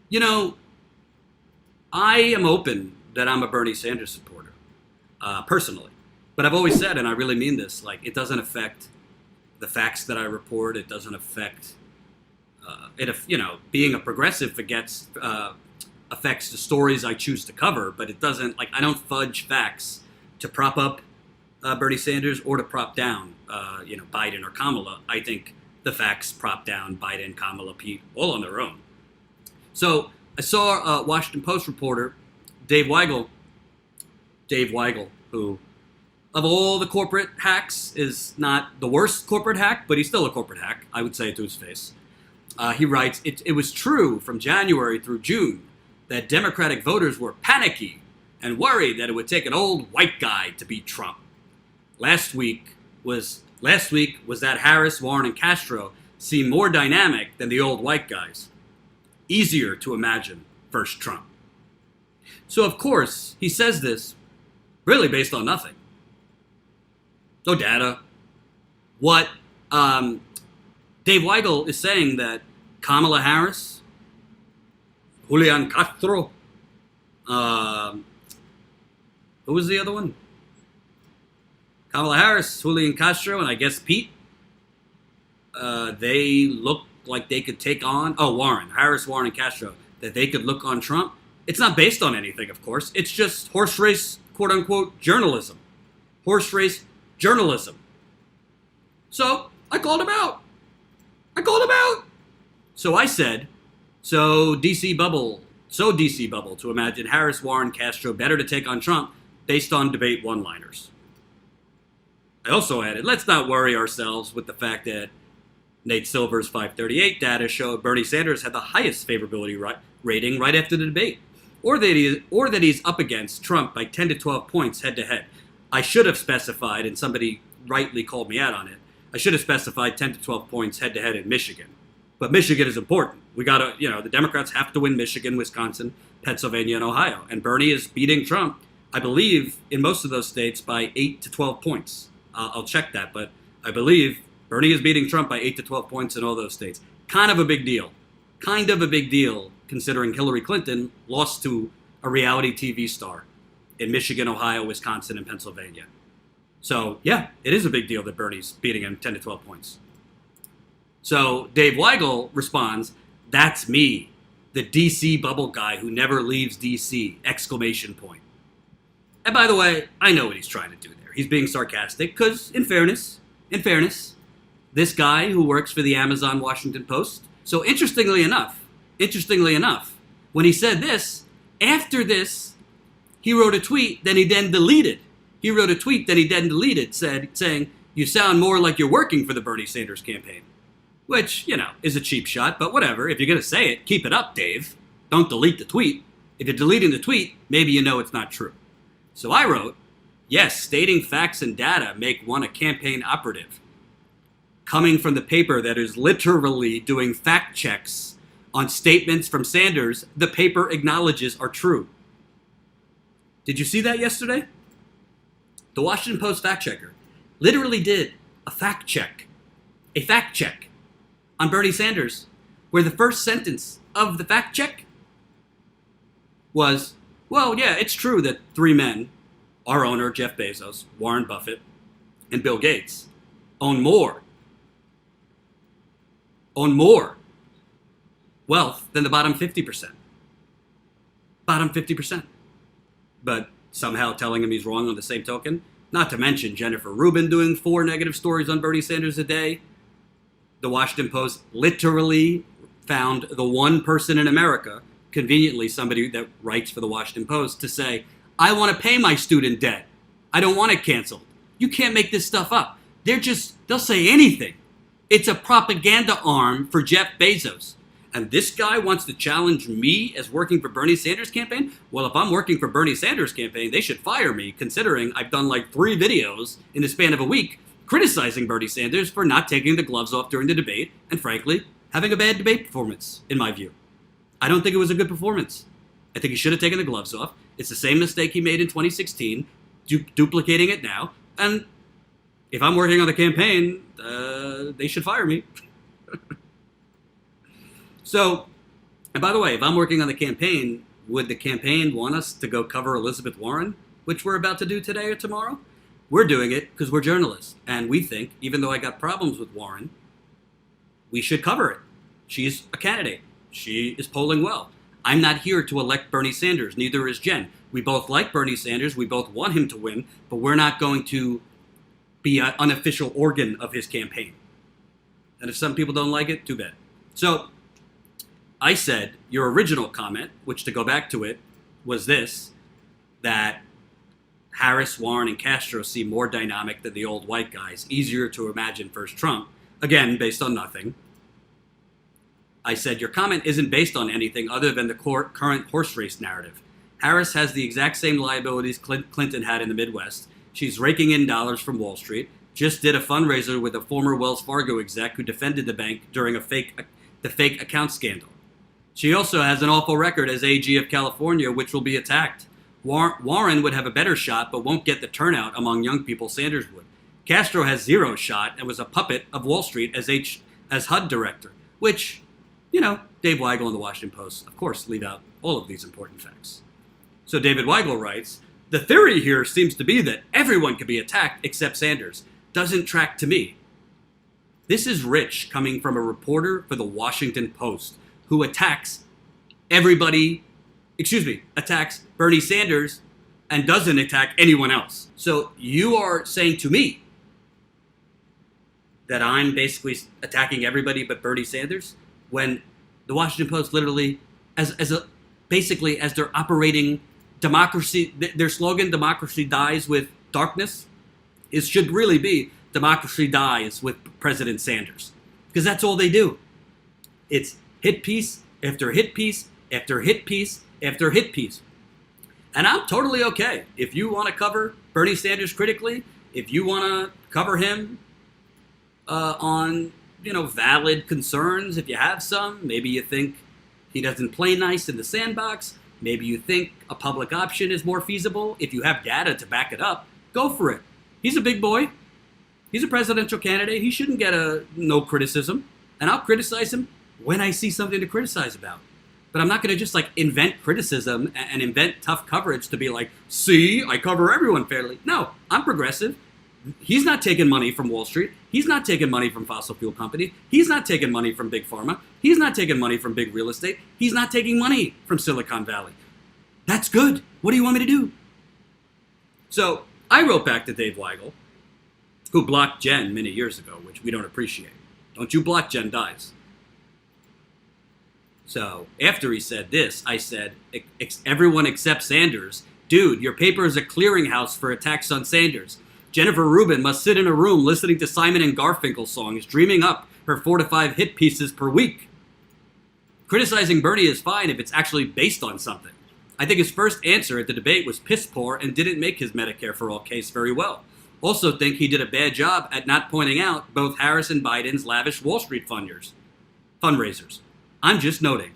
You know, I am open that I'm a Bernie Sanders supporter, personally. But I've always said, and I really mean this, like, it doesn't affect the facts that I report. It doesn't affect, being a progressive affects the stories I choose to cover, but it doesn't, like, I don't fudge facts to prop up Bernie Sanders or to prop down, Biden or Kamala. I think the facts prop down Biden, Kamala, Pete, all on their own. So I saw a Washington Post reporter, Dave Weigel, who, of all the corporate hacks, is not the worst corporate hack, but he's still a corporate hack, I would say it to his face. He writes, it was true from January through June that Democratic voters were panicky and worried that it would take an old white guy to beat Trump. Last week was that Harris, Warren, and Castro seemed more dynamic than the old white guys. Easier to imagine first Trump. So of course he says this really based on nothing. No data. What Dave Weigel is saying that Kamala Harris, Julian Castro, who was the other one? Kamala Harris, Julian Castro, and I guess Pete. They look like they could take on, Harris, Warren, and Castro, that they could look on Trump. It's not based on anything, of course. It's just horse race, quote unquote, journalism. Horse race journalism. So I called him out. So I said, DC bubble to imagine Harris, Warren, Castro better to take on Trump based on debate one-liners. I also added, let's not worry ourselves with the fact that Nate Silver's 538 data showed Bernie Sanders had the highest favorability rating right after the debate, or that he's up against Trump by 10 to 12 points head-to-head. I should have specified, and somebody rightly called me out on it, I should have specified 10 to 12 points head-to-head in Michigan. But Michigan is important. We got to, the Democrats have to win Michigan, Wisconsin, Pennsylvania, and Ohio. And Bernie is beating Trump, I believe, in most of those states by 8 to 12 points. I'll check that, but I believe Bernie is beating Trump by 8 to 12 points in all those states. Kind of a big deal. Considering Hillary Clinton lost to a reality TV star in Michigan, Ohio, Wisconsin, and Pennsylvania. So, yeah, it is a big deal that Bernie's beating him 10 to 12 points. So Dave Weigel responds, that's me, the DC bubble guy who never leaves DC, exclamation point. And by the way, I know what he's trying to do there. He's being sarcastic because, in fairness, this guy who works for the Amazon Washington Post, so interestingly enough, when he said this, after this, he wrote a tweet that he then deleted. Saying, you sound more like you're working for the Bernie Sanders campaign. Which, is a cheap shot, but whatever. If you're going to say it, keep it up, Dave. Don't delete the tweet. If you're deleting the tweet, maybe you know it's not true. So I wrote, yes, stating facts and data make one a campaign operative. Coming from the paper that is literally doing fact checks on statements from Sanders the paper acknowledges are true. Did you see that yesterday? The Washington Post fact checker literally did a fact check on Bernie Sanders, where the first sentence of the fact check was, well, yeah, it's true that three men, our owner, Jeff Bezos, Warren Buffett, and Bill Gates, own more wealth than the bottom 50%. But somehow telling him he's wrong on the same token, not to mention Jennifer Rubin doing 4 negative stories on Bernie Sanders a day. The Washington Post literally found the one person in America, conveniently somebody that writes for the Washington Post, to say, I want to pay my student debt. I don't want it canceled. You can't make this stuff up. They'll say anything. It's a propaganda arm for Jeff Bezos. And this guy wants to challenge me as working for Bernie Sanders' campaign? Well, if I'm working for Bernie Sanders' campaign, they should fire me, considering I've done like 3 videos in the span of a week criticizing Bernie Sanders for not taking the gloves off during the debate and, frankly, having a bad debate performance, in my view. I don't think it was a good performance. I think he should have taken the gloves off. It's the same mistake he made in 2016, duplicating it now. And if I'm working on the campaign, they should fire me. So And by the way, if I'm working on the campaign, would the campaign want us to go cover Elizabeth Warren, which we're about to do today or tomorrow? We're doing it because we're journalists. And we think, even though I got problems with Warren, we should cover it. She's a candidate. She is polling well. I'm not here to elect Bernie Sanders. Neither is Jen. We both like Bernie Sanders. We both want him to win, but we're not going to be an unofficial organ of his campaign. And if some people don't like it, too bad. So I said your original comment, which to go back to it, was this, that Harris, Warren, and Castro seem more dynamic than the old white guys. Easier to imagine first Trump. Again, based on nothing. I said your comment isn't based on anything other than the current horse race narrative. Harris has the exact same liabilities Clinton had in the Midwest. She's raking in dollars from Wall Street. Just did a fundraiser with a former Wells Fargo exec who defended the bank during the fake account scandal. She also has an awful record as AG of California, which will be attacked. Warren would have a better shot, but won't get the turnout among young people Sanders would. Castro has zero shot and was a puppet of Wall Street as HUD director, which, Dave Weigel in the Washington Post, of course, leave out all of these important facts. So David Weigel writes, the theory here seems to be that everyone can be attacked except Sanders. Doesn't track to me. This is rich coming from a reporter for the Washington Post who attacks Bernie Sanders and doesn't attack anyone else. So you are saying to me that I'm basically attacking everybody but Bernie Sanders when the Washington Post literally, as they're operating democracy, their slogan, democracy dies with darkness, should really be democracy dies with President Sanders. Because that's all they do. It's hit piece after hit piece after hit piece after hit piece. And I'm totally okay. If you want to cover Bernie Sanders critically, if you want to cover him on, valid concerns, if you have some, maybe you think he doesn't play nice in the sandbox, maybe you think a public option is more feasible, if you have data to back it up, go for it. He's a big boy. He's a presidential candidate. He shouldn't get no criticism. And I'll criticize him when I see something to criticize about. But I'm not going to just invent criticism and invent tough coverage to be like, see, I cover everyone fairly. No, I'm progressive. He's not taking money from Wall Street. He's not taking money from fossil fuel company. He's not taking money from big pharma. He's not taking money from big real estate. He's not taking money from Silicon Valley. That's good. What do you want me to do? So I wrote back to Dave Weigel, who blocked Jen many years ago, which we don't appreciate. Don't you block Jen dies. So after he said this, I said, everyone except Sanders. Dude, your paper is a clearinghouse for attacks on Sanders. Jennifer Rubin must sit in a room listening to Simon and Garfunkel songs, dreaming up her 4 to 5 hit pieces per week. Criticizing Bernie is fine if it's actually based on something. I think his first answer at the debate was piss poor and didn't make his Medicare for All case very well. Also think he did a bad job at not pointing out both Harris and Biden's lavish Wall Street fundraisers. I'm just noting.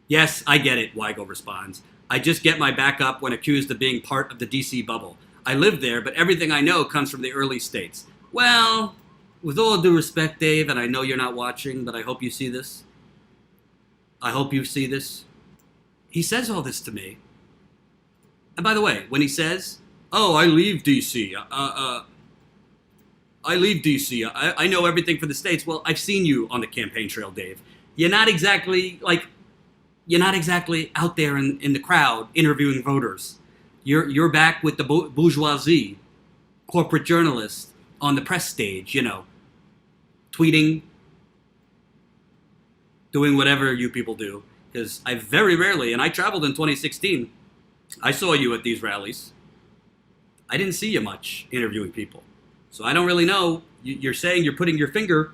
Yes, I get it, Weigel responds. I just get my back up when accused of being part of the DC bubble. I live there, but everything I know comes from the early states. Well, with all due respect, Dave, and I know you're not watching, but I hope you see this. He says all this to me. And by the way, when he says, oh, I leave DC, I know everything for the states. Well, I've seen you on the campaign trail, Dave. You're not exactly out there in the crowd interviewing voters. You're back with the bourgeoisie, corporate journalists on the press stage, tweeting, doing whatever you people do. Because I very rarely, and I traveled in 2016, I saw you at these rallies. I didn't see you much interviewing people. So I don't really know. You're saying you're putting your finger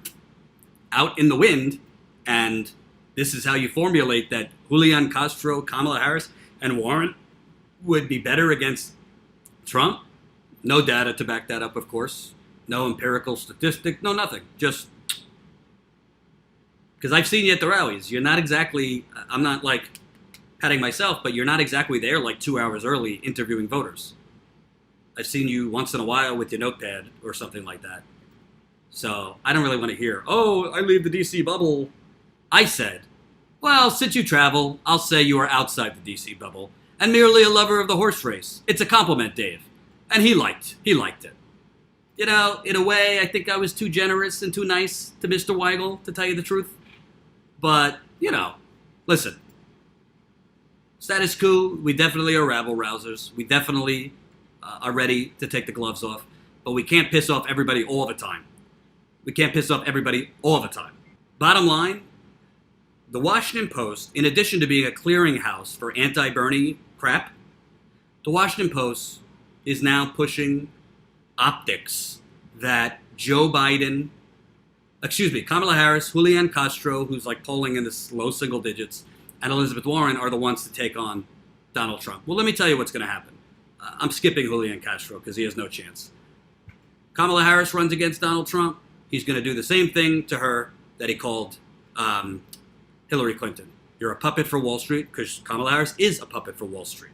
out in the wind, and this is how you formulate that Julian Castro, Kamala Harris, and Warren would be better against Trump. No data to back that up, of course. No empirical statistic, no nothing. Just because I've seen you at the rallies. You're not exactly, I'm not patting myself, but you're not exactly there 2 hours early interviewing voters. I've seen you once in a while with your notepad or something like that. So I don't really want to hear, oh, I leave the DC bubble. I said, Well, since you travel, I'll say you are outside the DC bubble and merely a lover of the horse race. It's a compliment, Dave. And he liked it. You know, in a way, I think I was too generous and too nice to Mr. Weigel, to tell you the truth. But, you know, listen. Status quo, we definitely are rabble-rousers. We definitely are ready to take the gloves off. But we can't piss off everybody all the time. We can't piss off everybody all the time. Bottom line, the Washington Post, in addition to being a clearinghouse for anti-Bernie crap, the Washington Post is now pushing optics that Kamala Harris, Julian Castro, who's like polling in the low single digits, and Elizabeth Warren are the ones to take on Donald Trump. Well, let me tell you what's going to happen. I'm skipping Julian Castro because he has no chance. Kamala Harris runs against Donald Trump. He's going to do the same thing to her that he called Hillary Clinton. You're a puppet for Wall Street, because Kamala Harris is a puppet for Wall Street.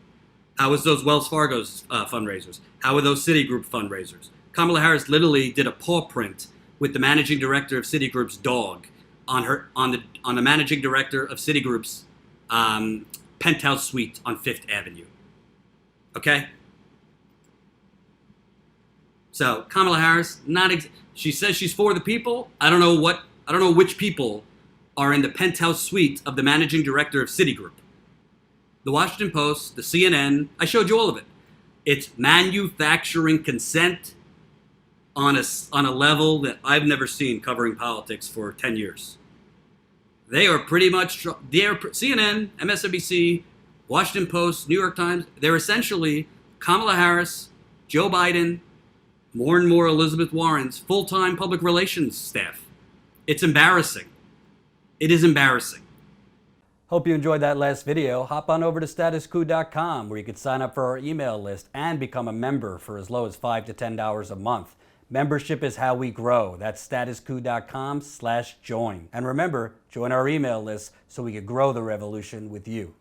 How was those Wells Fargo's fundraisers? How were those Citigroup fundraisers? Kamala Harris literally did a paw print with the managing director of Citigroup's dog on the managing director of Citigroup's penthouse suite on Fifth Avenue. Okay? So Kamala Harris, she says she's for the people. I don't know which people are in the penthouse suite of the managing director of Citigroup. The Washington Post, the CNN, I showed you all of it. It's manufacturing consent on a level that I've never seen covering politics for 10 years. They are pretty much, CNN, MSNBC, Washington Post, New York Times, they're essentially Kamala Harris, Joe Biden, more and more Elizabeth Warren's full-time public relations staff. It's embarrassing. It is embarrassing. Hope you enjoyed that last video. Hop on over to statusquo.com where you can sign up for our email list and become a member for as low as $5 to $10 a month. Membership is how we grow. That's statusquo.com/join. And remember, join our email list so we can grow the revolution with you.